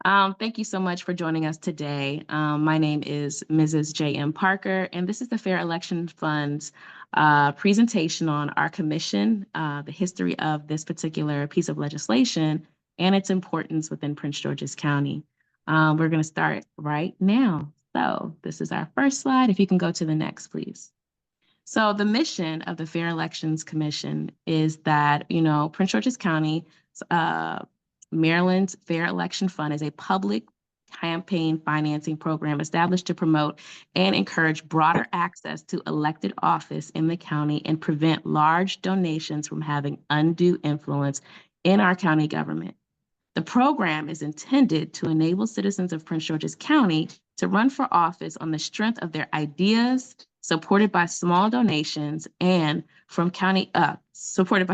Thank you so much for joining us today. My name is Mrs. J.M. Parker, and this is the Fair Election Fund's presentation on our commission, the history of this particular piece of legislation, and its importance within Prince George's County. We're going to start right now. So this is our first slide. If you can go to the next, please. So the mission of the Fair Elections Commission is that, Prince George's County, Maryland's Fair Election Fund is a public campaign financing program established to promote and encourage broader access to elected office in the county and prevent large donations from having undue influence in our county government. The program is intended to enable citizens of Prince George's County to run for office on the strength of their ideas, supported by small donations and from supported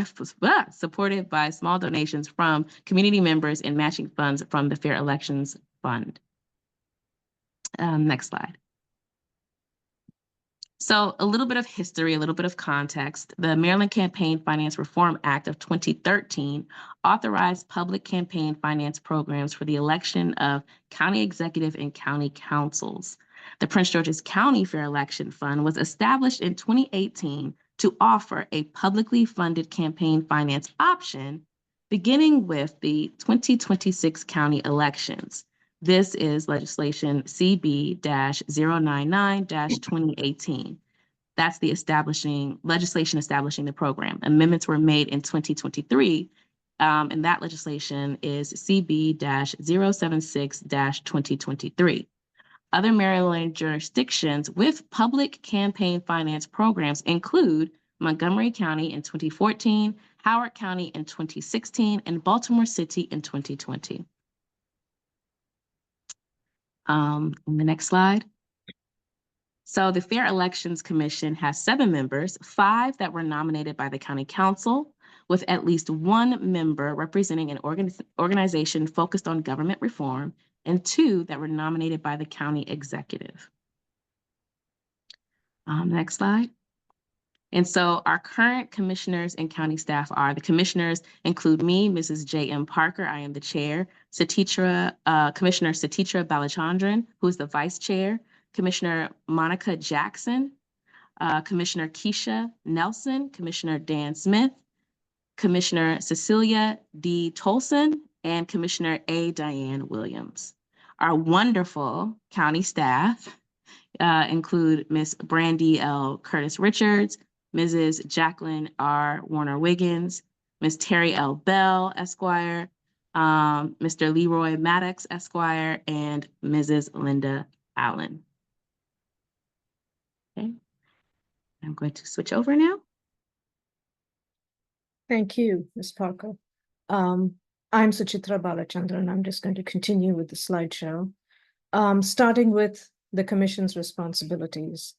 by small donations from community members and matching funds from the Fair Elections Fund. Next slide. So a little bit of history, a little bit of context. The Maryland Campaign Finance Reform Act of 2013 authorized public campaign finance programs for the election of county executive and county councils. The Prince George's County Fair Election Fund was established in 2018 to offer a publicly funded campaign finance option, beginning with the 2026 county elections. This is legislation CB-099-2018. That's the legislation establishing the program. Amendments were made in 2023, and that legislation is CB-076-2023. Other Maryland jurisdictions with public campaign finance programs include Montgomery County in 2014, Howard County in 2016, and Baltimore City in 2020. On the next slide. So the Fair Elections Commission has 7 members, 5 that were nominated by the County Council, with at least 1 member representing an organization focused on government reform, and 2 that were nominated by the County Executive. Next slide. And so our current commissioners and county staff are, the commissioners include me, Mrs. J.M. Parker, I am the chair, Commissioner Satitra Balachandran, who is the vice chair, Commissioner Monica Jackson, Commissioner Keisha Nelson, Commissioner Dan Smith, Commissioner Cecilia D. Tolson, and Commissioner A. Diane Williams. Our wonderful county staff include Ms. Brandy L. Curtis Richards, Mrs. Jacqueline R. Warner-Wiggins, Ms. Terry L. Bell, Esquire, Mr. Leroy Maddox, Esquire, and Mrs. Linda Allen. Okay, I'm going to switch over now. Thank you, Ms. Parker. I'm Suchitra Balachandran. I'm just going to continue with the slideshow. Starting with the Commission's responsibilities.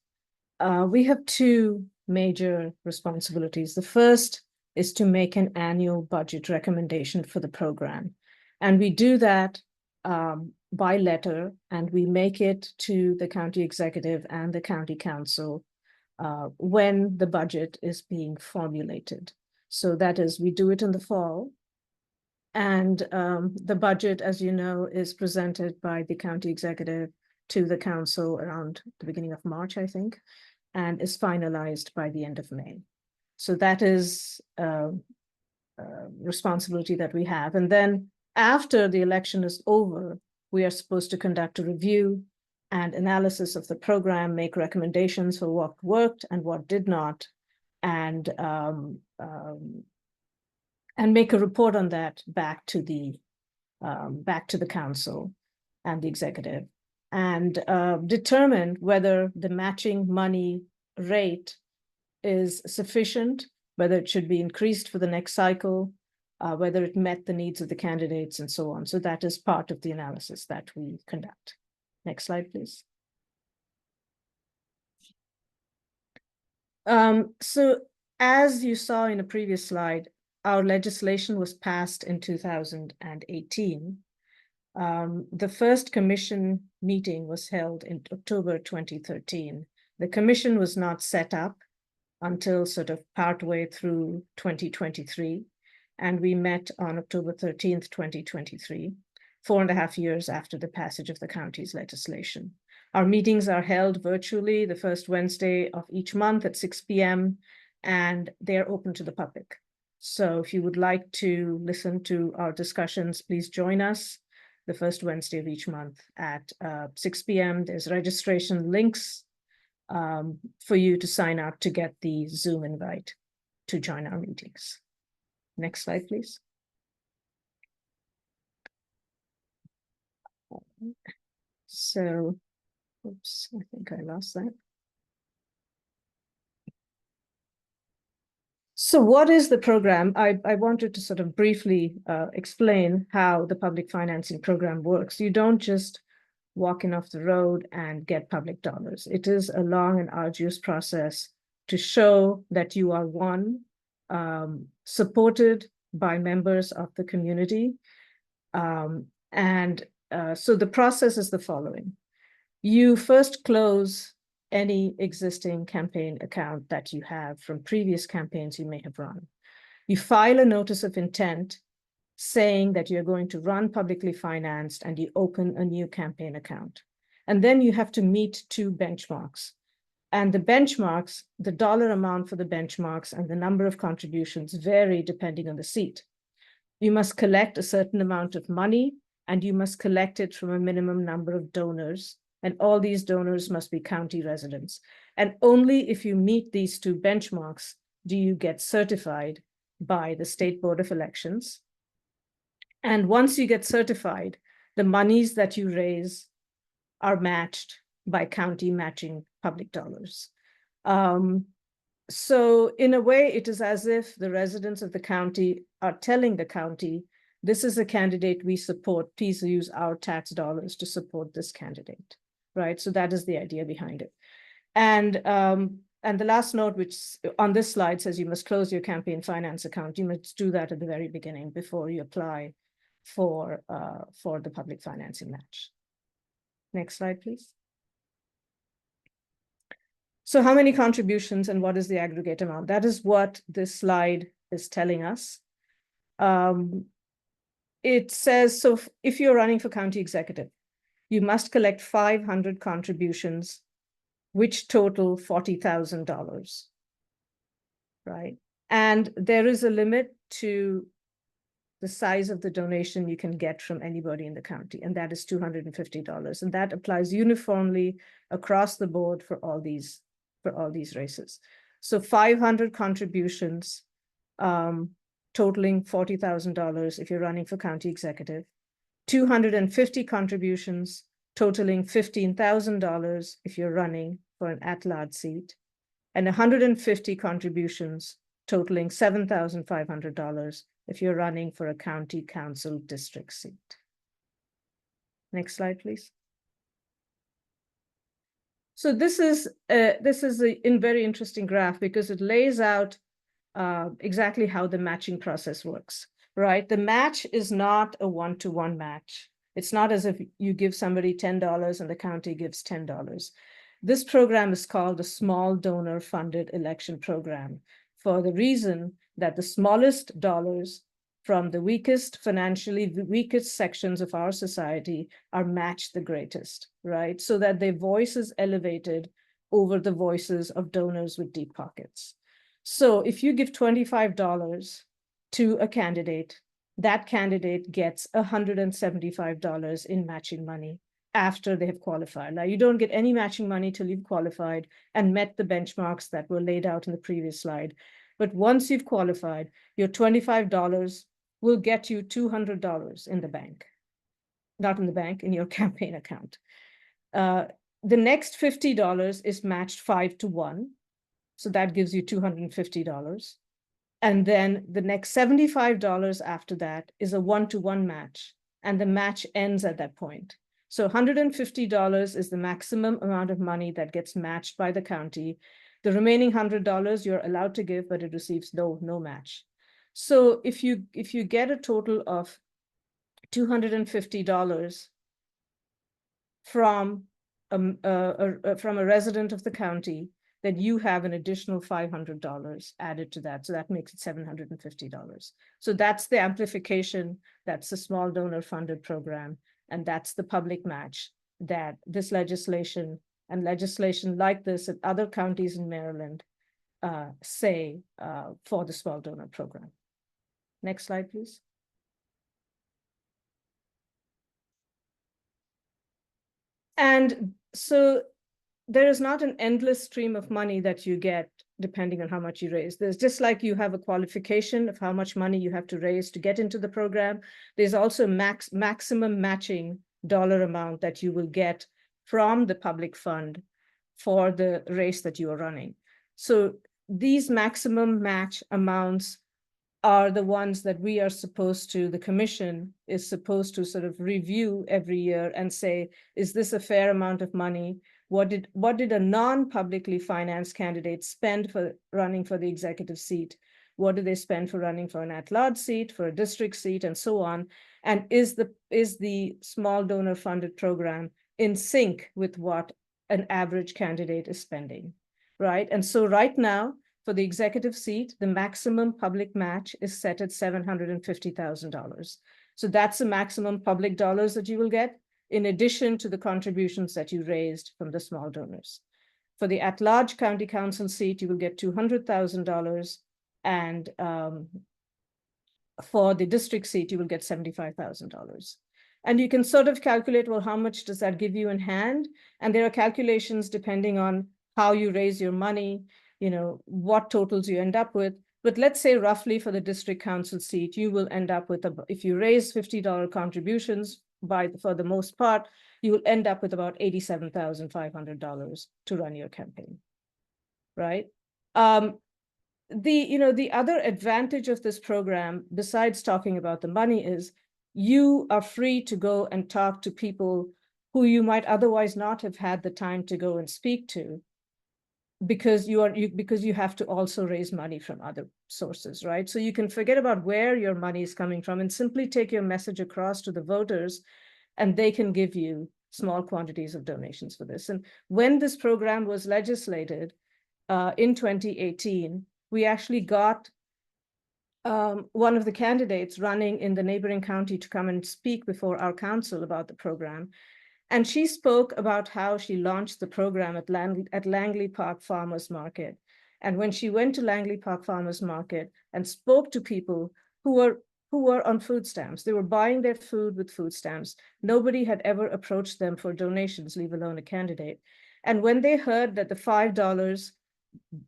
We have 2 major responsibilities. The first is to make an annual budget recommendation for the program. And we do that by letter, and we make it to the county executive and the county council when the budget is being formulated. So that is, we do it in the fall. And the budget, as you know, is presented by the county executive to the council around the beginning of March, I think, and is finalized by the end of May. So that is a responsibility that we have. And then after the election is over, we are supposed to conduct a review and analysis of the program, make recommendations for what worked and what did not, and make a report on that back to the council and the executive, and determine whether the matching money rate is sufficient, whether it should be increased for the next cycle, whether it met the needs of the candidates, and so on. So that is part of the analysis that we conduct. Next slide, please. So as you saw in a previous slide, our legislation was passed in 2018. The first commission meeting was held in October 2013. The commission was not set up until sort of partway through 2023, and we met on October 13th, 2023. 4.5 years after the passage of the county's legislation. Our meetings are held virtually the first Wednesday of each month at 6 p.m., and they're open to the public. So if you would like to listen to our discussions, please join us the first Wednesday of each month at 6 p.m. There's registration links for you to sign up to get the Zoom invite to join our meetings. Next slide, please. So, oops, I think I lost that. So what is the program? I wanted to sort of briefly explain how the public financing program works. You don't just walk in off the road and get public dollars. It is a long and arduous process to show that you are, one, supported by members of the community. So the process is the following. You first close any existing campaign account that you have from previous campaigns you may have run. You file a notice of intent saying that you're going to run publicly financed, and you open a new campaign account. And then you have to meet two benchmarks. And the benchmarks, the dollar amount for the benchmarks and the number of contributions vary depending on the seat. You must collect a certain amount of money, and you must collect it from a minimum number of donors. And all these donors must be county residents. And only if you meet these two benchmarks do you get certified by the State Board of Elections. And once you get certified, the monies that you raise are matched by county matching public dollars. So in a way, it is as if the residents of the county are telling the county, this is a candidate we support, please use our tax dollars to support this candidate, right? So that is the idea behind it. And the last note, which on this slide says you must close your campaign finance account. You must do that at the very beginning before you apply for the public financing match. Next slide, please. So how many contributions and what is the aggregate amount? That is what this slide is telling us. It says, so if you're running for county executive, you must collect 500 contributions, which total $40,000, right? And there is a limit to the size of the donation you can get from anybody in the county, and that is $250. And that applies uniformly across the board for all these races. So 500 contributions, totaling $40,000 if you're running for county executive, 250 contributions totaling $15,000 if you're running for an at-large seat, and 150 contributions totaling $7,500 if you're running for a county council district seat. Next slide, please. So this is a very interesting graph because it lays out exactly how the matching process works, right? The match is not a one-to-one match. It's not as if you give somebody $10 and the county gives $10. This program is called the Small Donor Funded Election Program for the reason that the smallest dollars from the financially weakest sections of our society are matched the greatest, right? So that their voice is elevated over the voices of donors with deep pockets. So if you give $25 to a candidate, that candidate gets $175 in matching money after they have qualified. Now, you don't get any matching money till you've qualified and met the benchmarks that were laid out in the previous slide. But once you've qualified, your $25 will get you $200 in the bank, not in the bank, in your campaign account. The next $50 is matched 5 to 1. So that gives you $250. And then the next $75 after that is a 1-to-1 match. And the match ends at that point. So $150 is the maximum amount of money that gets matched by the county. The remaining $100 you're allowed to give, but it receives no match. So if you get a total of $250 from a resident of the county, then you have an additional $500 added to that. So that makes it $750. So that's the amplification. That's the small donor funded program. And that's the public match that this legislation and legislation like this in other counties in Maryland say for the small donor program. Next slide, please. And so there is not an endless stream of money that you get depending on how much you raise. There's just like you have a qualification of how much money you have to raise to get into the program. There's also maximum matching dollar amount that you will get from the public fund for the race that you are running. So these maximum match amounts are the ones that we are supposed to, the commission is supposed to sort of review every year and say, is this a fair amount of money? What did a non-publicly financed candidate spend for running for the executive seat? What do they spend for running for an at-large seat, for a district seat, and so on? And is the small donor funded program in sync with what an average candidate is spending, right? And so right now, for the executive seat, the maximum public match is set at $750,000. So that's the maximum public dollars that you will get, in addition to the contributions that you raised from the small donors. For the at-large county council seat, you will get $200,000, and for the district seat, you will get $75,000. And you can sort of calculate, well, how much does that give you in hand? And there are calculations depending on how you raise your money, you know, what totals you end up with. But let's say roughly for the district council seat, you will end up with, if you raise $50 contributions for the most part, you will end up with about $87,500 to run your campaign, right? The other advantage of this program, besides talking about the money, is you are free to go and talk to people who you might otherwise not have had the time to go and speak to, because you have to also raise money from other sources, right? So you can forget about where your money is coming from and simply take your message across to the voters, and they can give you small quantities of donations for this. And when this program was legislated in 2018, we actually got one of the candidates running in the neighboring county to come and speak before our council about the program. And she spoke about how she launched the program at Langley Park Farmers Market. And when she went to Langley Park Farmers Market and spoke to people who were on food stamps, they were buying their food with food stamps. Nobody had ever approached them for donations, leave alone a candidate. And when they heard that the $5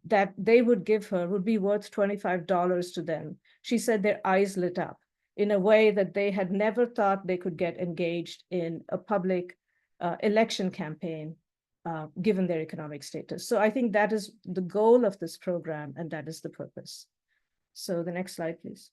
that they would give her would be worth $25 to them, she said their eyes lit up in a way that they had never thought they could get engaged in a public election campaign, given their economic status. So I think that is the goal of this program, and that is the purpose. So the next slide, please.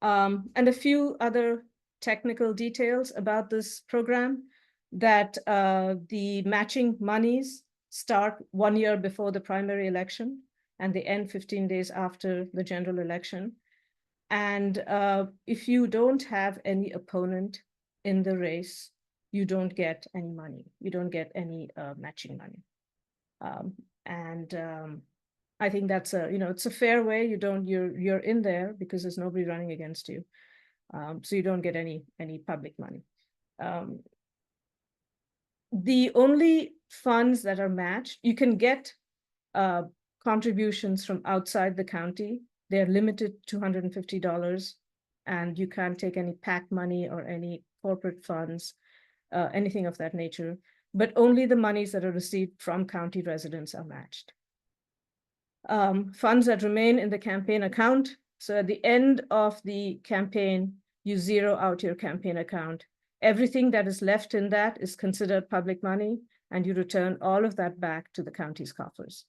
And a few other technical details about this program, that the matching monies start 1 year before the primary election, and they end 15 days after the general election. And if you don't have any opponent in the race, you don't get any money. You don't get any matching money. I think that's it's a fair way. You're in there because there's nobody running against you. So you don't get any public money. The only funds that are matched, you can get contributions from outside the county. They're limited to $250, and you can't take any PAC money or any corporate funds, anything of that nature, but only the monies that are received from county residents are matched. Funds that remain in the campaign account. So at the end of the campaign, you zero out your campaign account. Everything that is left in that is considered public money, and you return all of that back to the county's coffers.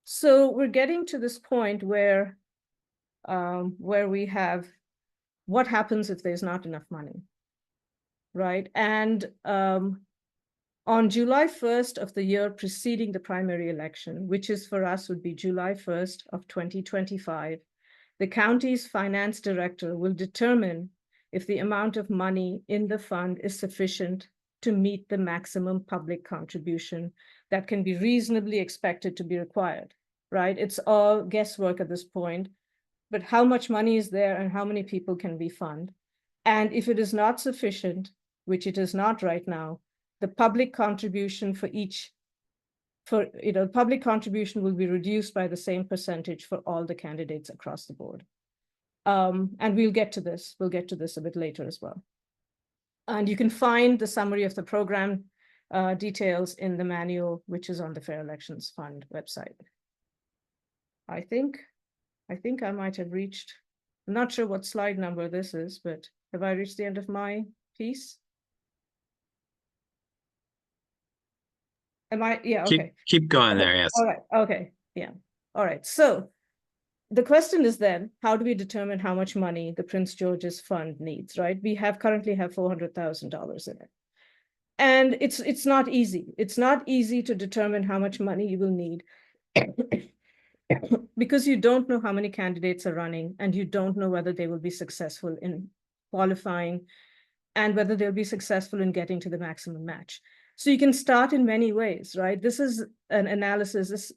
So we're getting to this point where we have what happens if there's not enough money, right? And on July 1st of the year preceding the primary election, which is for us would be July 1st of 2025, the county's finance director will determine if the amount of money in the fund is sufficient to meet the maximum public contribution that can be reasonably expected to be required, right? It's all guesswork at this point, but how much money is there and how many people can we fund? And if it is not sufficient, which it is not right now, the public contribution public contribution will be reduced by the same percentage for all the candidates across the board. And we'll get to this. We'll get to this a bit later as well. And you can find the summary of the program details in the manual, which is on the Fair Elections Fund website. I think I might have reached, I'm not sure what slide number this is, but have I reached the end of my piece? Am I? Yeah, okay. Keep going there, yes. All right, okay, yeah. All right, so the question is then, how do we determine how much money the Prince George's Fund needs, right? We currently have $400,000 in it. And it's not easy. It's not easy to determine how much money you will need because you don't know how many candidates are running and you don't know whether they will be successful in qualifying and whether they'll be successful in getting to the maximum match. So you can start in many ways, right? This is an analysis,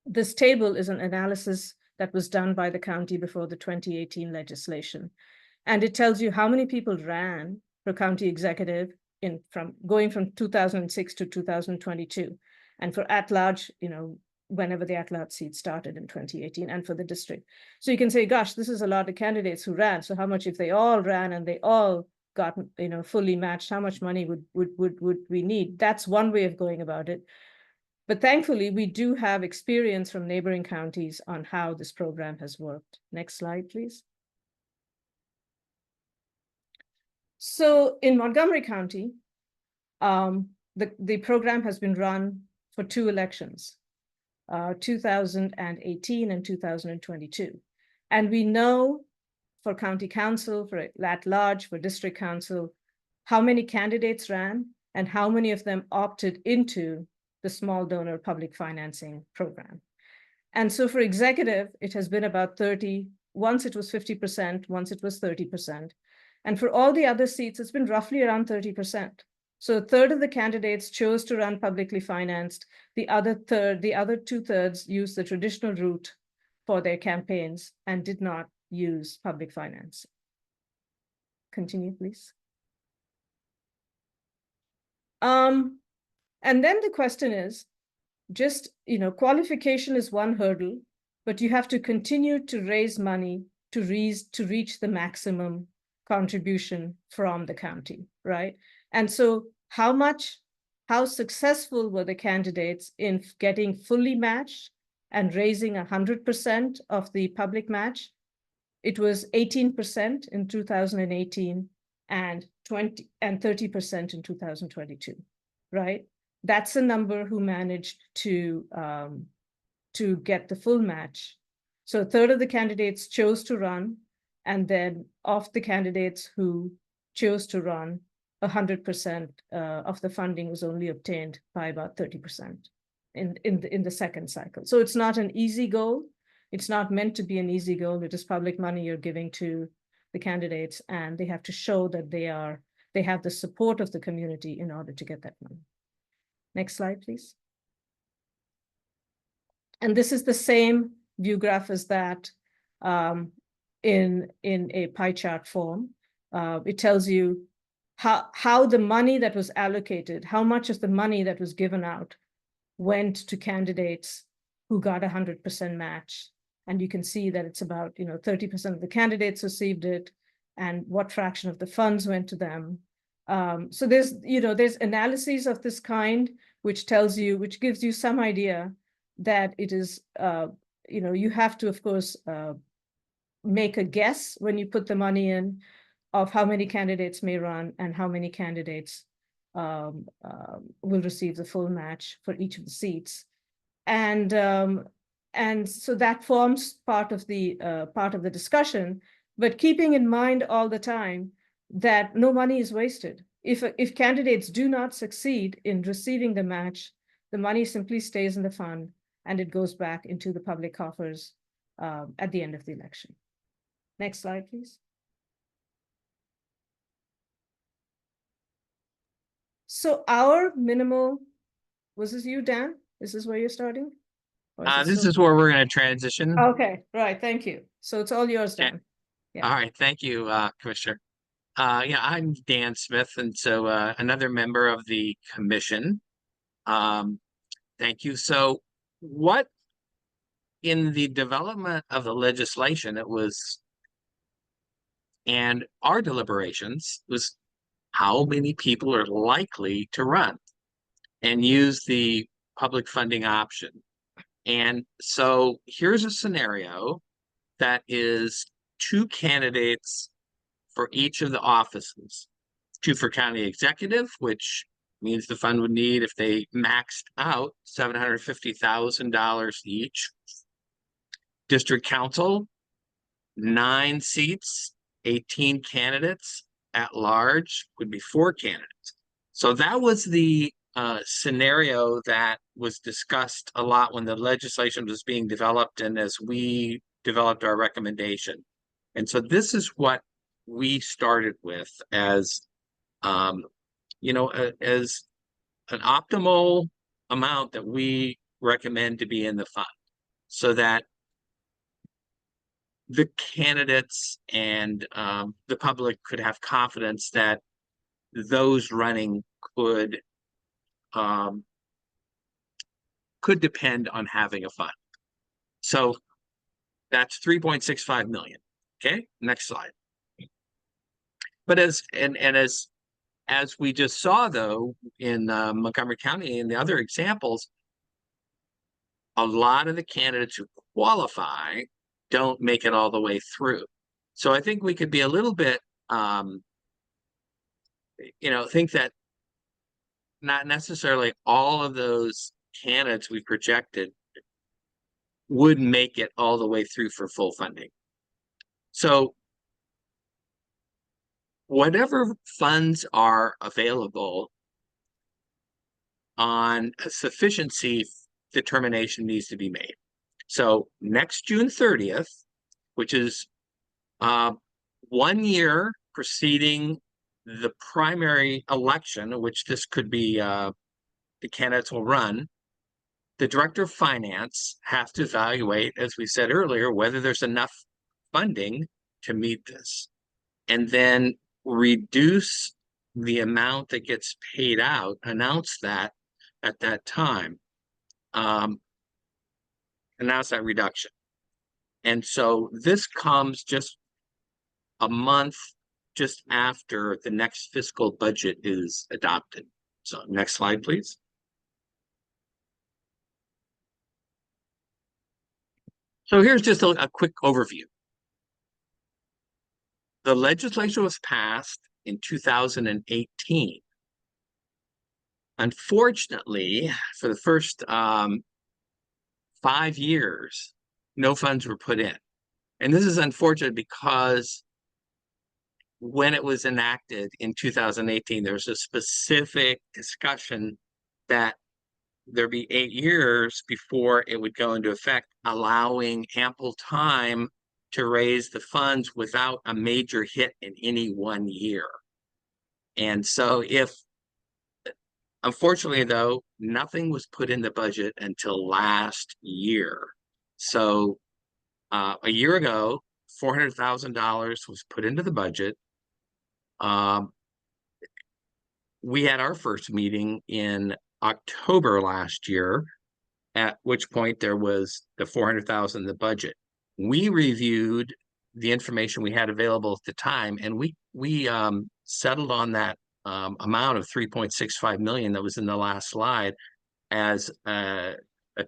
this table is an analysis that was done by the county before the 2018 legislation. And it tells you how many people ran for county executive going from 2006 to 2022. And for at-large, whenever the at-large seat started in 2018, and for the district. So you can say, gosh, this is a lot of candidates who ran. So how much, if they all ran and they all got fully matched, how much money would we need? That's one way of going about it. But thankfully, we do have experience from neighboring counties on how this program has worked. Next slide, please. So in Montgomery County, the program has been run for 2 elections, 2018 and 2022. And we know for county council, for at-large, for district council, how many candidates ran and how many of them opted into the small donor public financing program. And so for executive, it has been about 30, once it was 50%, once it was 30%. And for all the other seats, it's been roughly around 30%. So 1/3 of the candidates chose to run publicly financed. The other 2/3 used the traditional route for their campaigns and did not use public finance. Continue, please. And then the question is, just, qualification is one hurdle, but you have to continue to raise money to reach the maximum contribution from the county, right? And so how successful were the candidates in getting fully matched and raising 100% of the public match? It was 18% in 2018 and 30% in 2022, right? That's a number who managed to get the full match. So 1/3 of the candidates chose to run, and then of the candidates who chose to run, 100% of the funding was only obtained by about 30% in the second cycle. So it's not an easy goal. It's not meant to be an easy goal. It is public money you're giving to the candidates, and they have to show that they have the support of the community in order to get that money. Next slide, please. And this is the same view graph as that in a pie chart form. It tells you how the money that was allocated, how much of the money that was given out went to candidates who got 100% match. And you can see that it's about 30% of the candidates received it, and what fraction of the funds went to them. So there's analyses of this kind which gives you some idea that it is you have to, of course, make a guess when you put the money in of how many candidates may run and how many candidates will receive the full match for each of the seats. And so that forms part of the discussion, but keeping in mind all the time that no money is wasted. If candidates do not succeed in receiving the match, the money simply stays in the fund and it goes back into the public coffers at the end of the election. Next slide, please. So our minimal, was this you, Dan? Is this where you're starting? Or is it This still? is where we're going to transition. Okay, right, thank you. So it's all yours, Okay. Dan. All right, thank you, Commissioner. Yeah, I'm Dan Smith, and so another member of the commission. Thank you. So what in the development of the legislation, it was, and our deliberations was how many people are likely to run and use the public funding option. And so here's a scenario that is two candidates for each of the offices. Two for county executive, which means the fund would need, if they maxed out, $750,000 each. District council, 9 seats, 18 candidates. At large would be 4 candidates. So that was the scenario that was discussed a lot when the legislation was being developed and as we developed our recommendation. And so this is what we started with as, you know, as an optimal amount that we recommend to be in the fund, so that the candidates and the public could have confidence that those running could depend on having a fund. So that's 3.65 million. Okay, next slide. But as we just saw, though, in Montgomery County and the other examples, a lot of the candidates who qualify don't make it all the way through. So I think we could be a little bit, think that not necessarily all of those candidates we projected would make it all the way through for full funding. So whatever funds are available, on a sufficiency determination needs to be made. So next June 30th, which is 1 year preceding the primary election, which this could be the candidates will run, the director of finance has to evaluate, as we said earlier, whether there's enough funding to meet this, and then reduce the amount that gets paid out, announce that at that time, announce that reduction. And so this comes just a month just after the next fiscal budget is adopted. So next slide, please. So here's just a quick overview. The legislation was passed in 2018. Unfortunately, for the first 5 years, no funds were put in. And this is unfortunate because when it was enacted in 2018, there was a specific discussion that there'd be 8 years before it would go into effect, allowing ample time to raise the funds without a major hit in any 1 year. And so unfortunately, though, nothing was put in the budget until last year. So a year ago, $400,000 was put into the budget. We had our first meeting in October last year, at which point there was the $400,000 in the budget. We reviewed the information we had available at the time, and we settled on that amount of 3.65 million that was in the last slide as a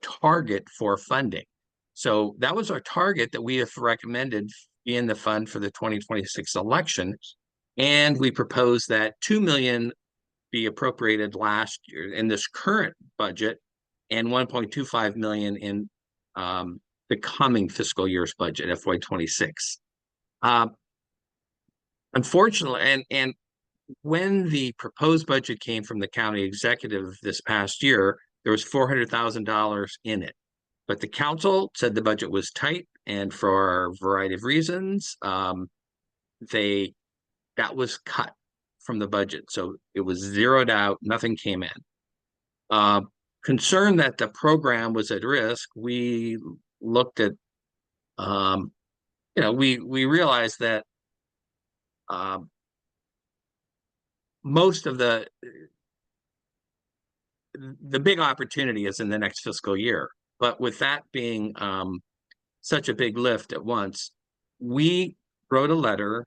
target for funding. So that was our target that we have recommended in the fund for the 2026 election. And we proposed that 2 million be appropriated last year in this current budget and 1.25 million in the coming fiscal year's budget, FY26. Unfortunately, and when the proposed budget came from the county executive this past year, there was $400,000 in it. But the council said the budget was tight, and for a variety of reasons, that was cut from the budget. So it was zeroed out, nothing came in. Concerned that the program was at risk, we looked at, we realized that most of the big opportunity is in the next fiscal year. But with that being such a big lift at once, we wrote a letter,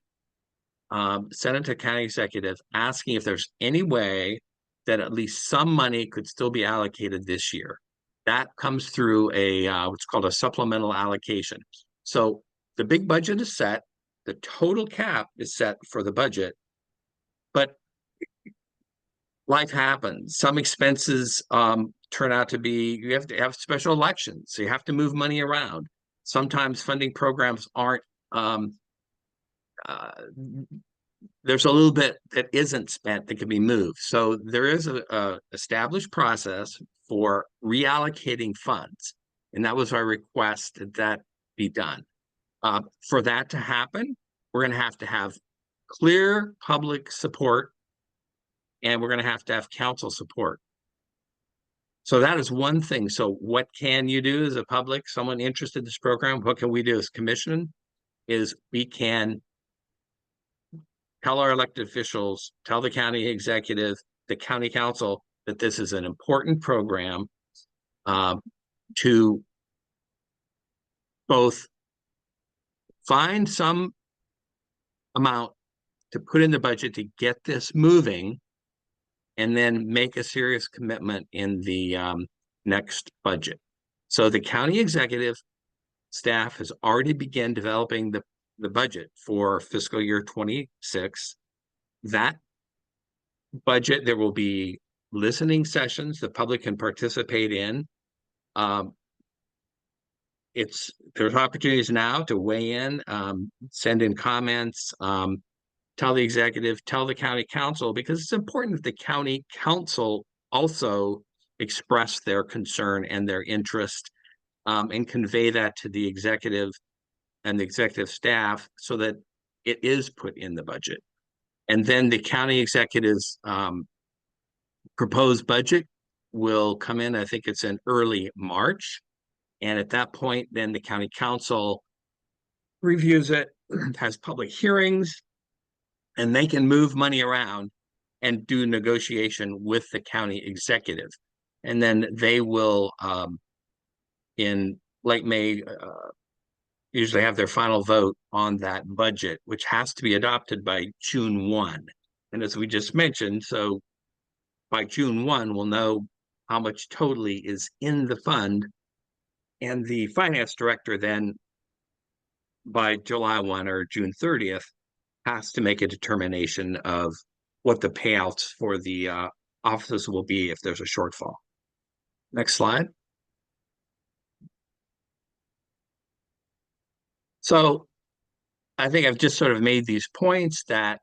sent it to county executive, asking if there's any way that at least some money could still be allocated this year. That comes through a what's called a supplemental allocation. So the big budget is set, the total cap is set for the budget, but life happens. Some expenses turn out to be, you have to have special elections, so you have to move money around. Sometimes funding programs aren't, there's a little bit that isn't spent that can be moved. So there is a established process for reallocating funds. And that was our request that that be done. For that to happen, we're going to have clear public support, and we're going to have council support. So that is one thing. So what can you do as a public, someone interested in this program? What can we do as commission? Is we can tell our elected officials, tell the county executive, the county council that this is an important program to both find some amount to put in the budget to get this moving, and then make a serious commitment in the next budget. So the county executive staff has already begun developing the budget for fiscal year 26. That budget, there will be listening sessions the public can participate in. There's opportunities now to weigh in, send in comments, tell the executive, tell the county council, because it's important that the county council also express their concern and their interest, and convey that to the executive and the executive staff so that it is put in the budget. And then the county executive's proposed budget will come in, I think it's in early March. And at that point, then the county council reviews it, has public hearings, and they can move money around and do negotiation with the county executive. And then they will, in late May, usually have their final vote on that budget, which has to be adopted by June 1. And as we just mentioned, so by June 1, we'll know how much totally is in the fund. And the finance director then, by July 1 or June 30th, has to make a determination of what the payouts for the offices will be if there's a shortfall. Next slide. So I think I've just sort of made these points that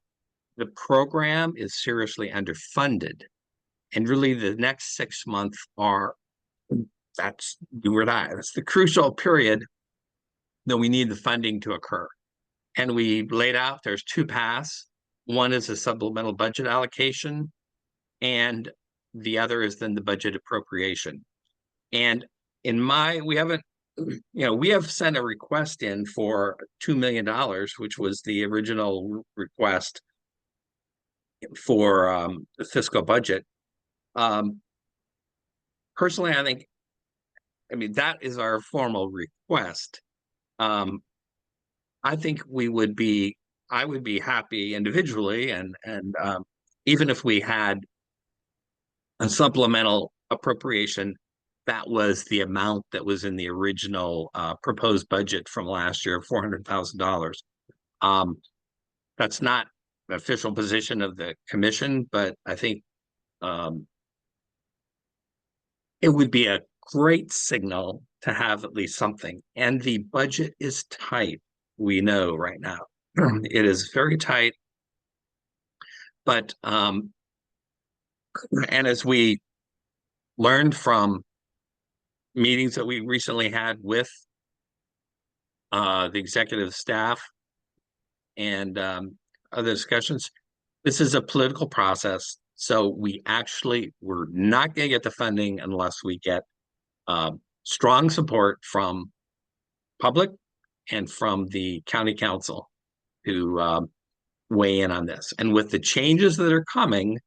the program is seriously underfunded. And really the next 6 months that's do or die. That's the crucial period that we need the funding to occur. And we laid out, there's two paths. One is a supplemental budget allocation, and the other is then the budget appropriation. And we have sent a request in for $2 million, which was the original request for the fiscal budget. Personally, that is our formal request. I think I would be happy individually, and even if we had a supplemental appropriation, that was the amount that was in the original proposed budget from last year, $400,000. That's not the official position of the commission, but I think it would be a great signal to have at least something. And the budget is tight, we know right now. It is very tight. But and as we learned from meetings that we recently had with the executive staff and other discussions, this is a political process. So we're not going to get the funding unless we get strong support from public and from the county council to weigh in on this. And with the changes that are coming,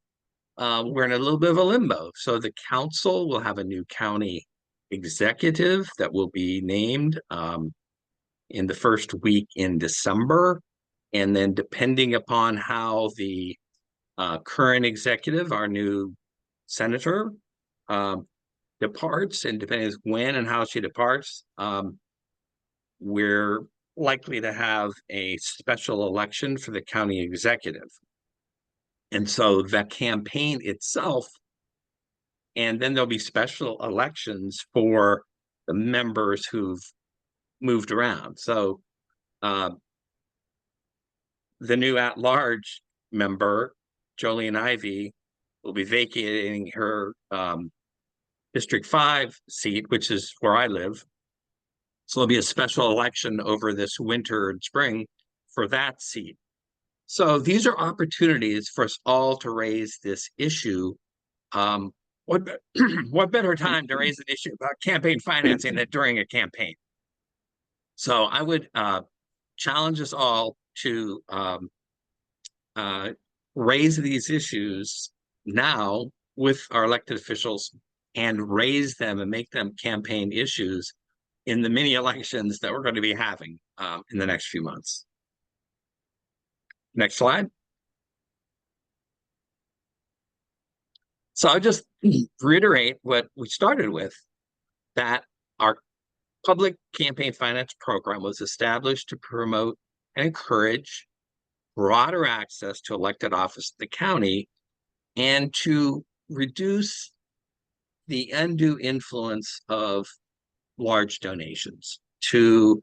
we're in a little bit of a limbo. So the council will have a new county executive that will be named in the first week in December. And then depending upon how the current executive, our new senator, departs, and depending on when and how she departs, we're likely to have a special election for the county executive. And so the campaign itself, and then there'll be special elections for the members who've moved around. So the new at-large member, Jolene Ivy, will be vacating her District 5 seat, which is where I live. So there'll be a special election over this winter and spring for that seat. So these are opportunities for us all to raise this issue. What better time to raise an issue about campaign financing than during a campaign? So I would challenge us all to raise these issues now with our elected officials and raise them and make them campaign issues in the mini elections that we're going to be having in the next few months. Next slide. So I'll just reiterate what we started with, that our public campaign finance program was established to promote and encourage broader access to elected office in the county and to reduce the undue influence of large donations, to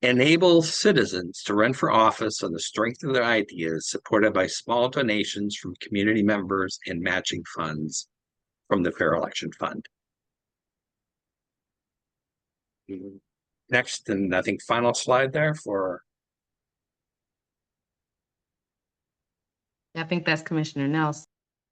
enable citizens to run for office on the strength of their ideas, supported by small donations from community members and matching funds from the Fair Election Fund. Next, and I think final slide there for. I think that's Commissioner Nelson.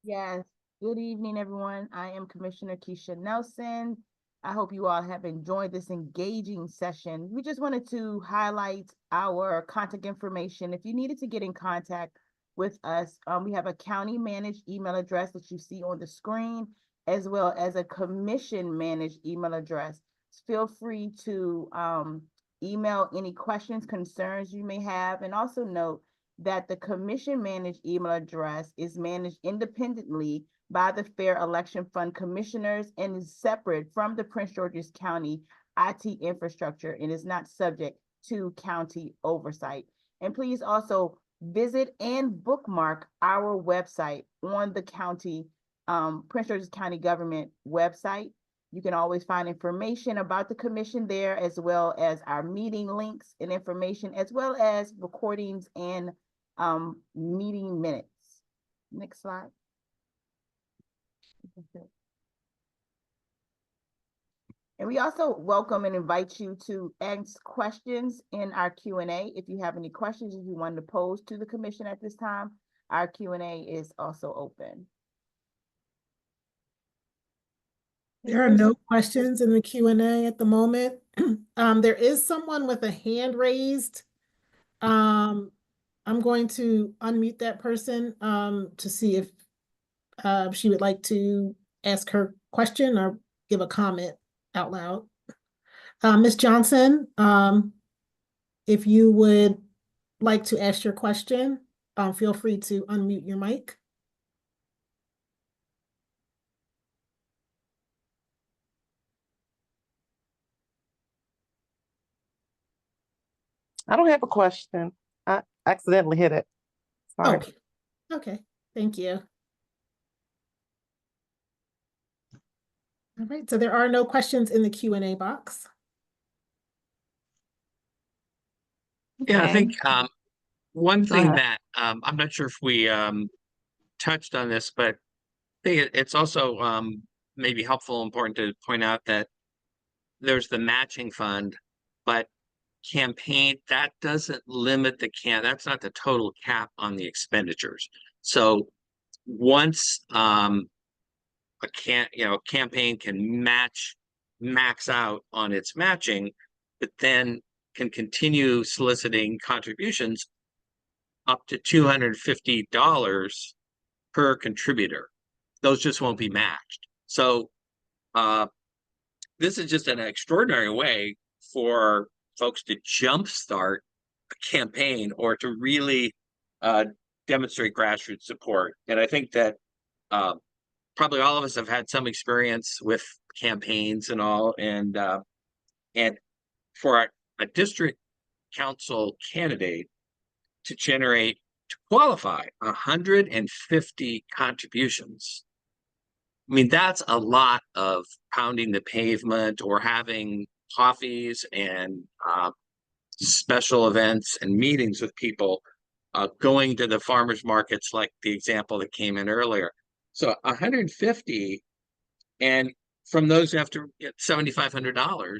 Yes. Good evening, everyone. I am Commissioner Keisha Nelson. I hope you all have enjoyed this engaging session. We just wanted to highlight our contact information. If you needed to get in contact with us, we have a county managed email address that you see on the screen, as well as a commission managed email address. Feel free to email any questions, concerns you may have, and also note that the commission managed email address is managed independently by the Fair Election Fund commissioners and is separate from the Prince George's County IT infrastructure and is not subject to county oversight. And please also visit and bookmark our website on the county, Prince George's County government website. You can always find information about the commission there, as well as our meeting links and information, as well as recordings and meeting minutes. Next slide. And we also welcome and invite you to ask questions in our Q&A. If you have any questions you want to pose to the commission at this time, our Q&A is also open. There are no questions in the Q&A at the moment. There is someone with a hand raised. I'm going to unmute that person to see if she would like to ask her question or give a comment out loud. Ms. Johnson, if you would like to ask your question, feel free to unmute your mic. I don't have a question. I accidentally hit it. Sorry. Okay. Okay. Thank you. All right. So there are no questions in the Q&A box. Yeah, I Okay. think one Go thing ahead. that I'm not sure if we touched on this, but I think it's also maybe helpful and important to point out that there's the matching fund, but campaign, that doesn't limit that's not the total cap on the expenditures. So once campaign can max out on its matching, but then can continue soliciting contributions up to $250 per contributor. Those just won't be matched. So this is just an extraordinary way for folks to jumpstart a campaign or to really demonstrate grassroots support. And I think that probably all of us have had some experience with campaigns and all. And for a district council candidate to qualify 150 contributions, I mean, that's a lot of pounding the pavement or having coffees and special events and meetings with people, going to the farmers markets, like the example that came in earlier. So 150, and from those you have to get $7,500.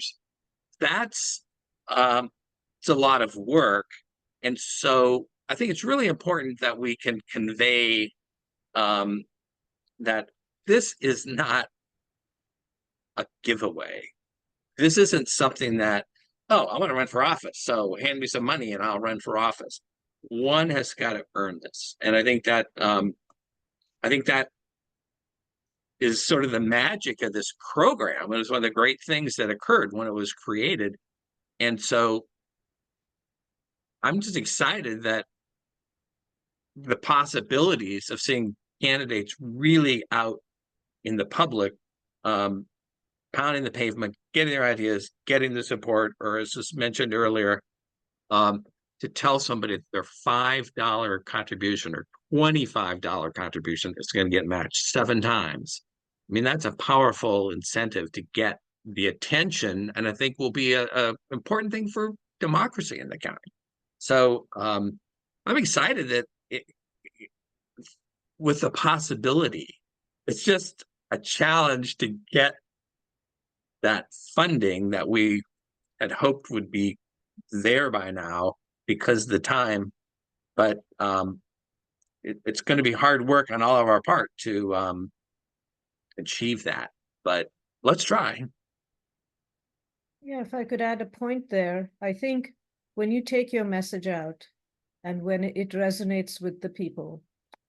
That's it's a lot of work. And so I think it's really important that we can convey that this is not a giveaway. This isn't something that, oh, I want to run for office, so hand me some money and I'll run for office. One has got to earn this. And I think that is sort of the magic of this program. It was one of the great things that occurred when it was created. And so I'm just excited that the possibilities of seeing candidates really out in the public, pounding the pavement, getting their ideas, getting the support, or as was mentioned earlier, to tell somebody their $5 contribution or $25 contribution is going to get matched 7 times. I mean, that's a powerful incentive to get the attention, and I think will be a important thing for democracy in the county. So I'm excited that with the possibility, it's just a challenge to get that funding that we had hoped would be there by now because of the time, but it's going to be hard work on all of our part to achieve that, but let's try. Yeah, if I could add a point there, I think when you take your message out and when it resonates with the people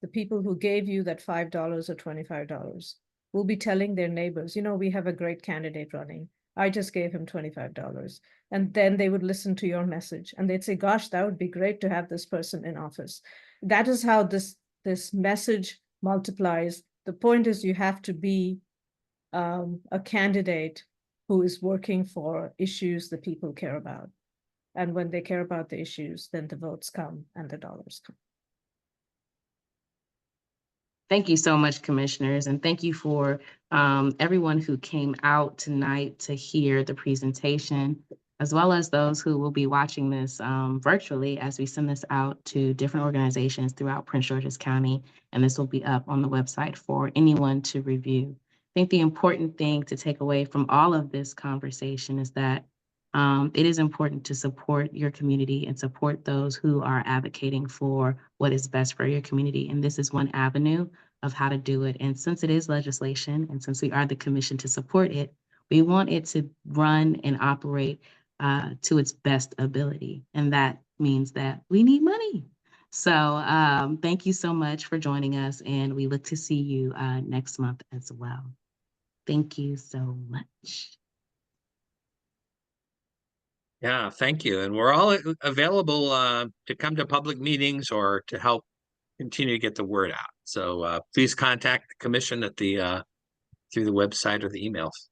who gave you that $5 or $25 will be telling their neighbors, you know, we have a great candidate running. I just gave him $25. And then they would listen to your message and they'd say, gosh, that would be great to have this person in office. That is how this message multiplies. The point is you have to be a candidate who is working for issues that people care about. And when they care about the issues, then the votes come and the dollars come. Thank you so much, commissioners, and thank you for everyone who came out tonight to hear the presentation, as well as those who will be watching this virtually as we send this out to different organizations throughout Prince George's County, and this will be up on the website for anyone to review. I think the important thing to take away from all of this conversation is that it is important to support your community and support those who are advocating for what is best for your community. And this is one avenue of how to do it. And since it is legislation, and since we are the commission to support it, we want it to run and operate to its best ability. And that means that we need money. So thank you so much for joining us. And we look to see you next month as well. Thank you so much. Yeah, thank you. And we're all available to come to public meetings or to help continue to get the word out. So please contact the commission at through the website or the emails.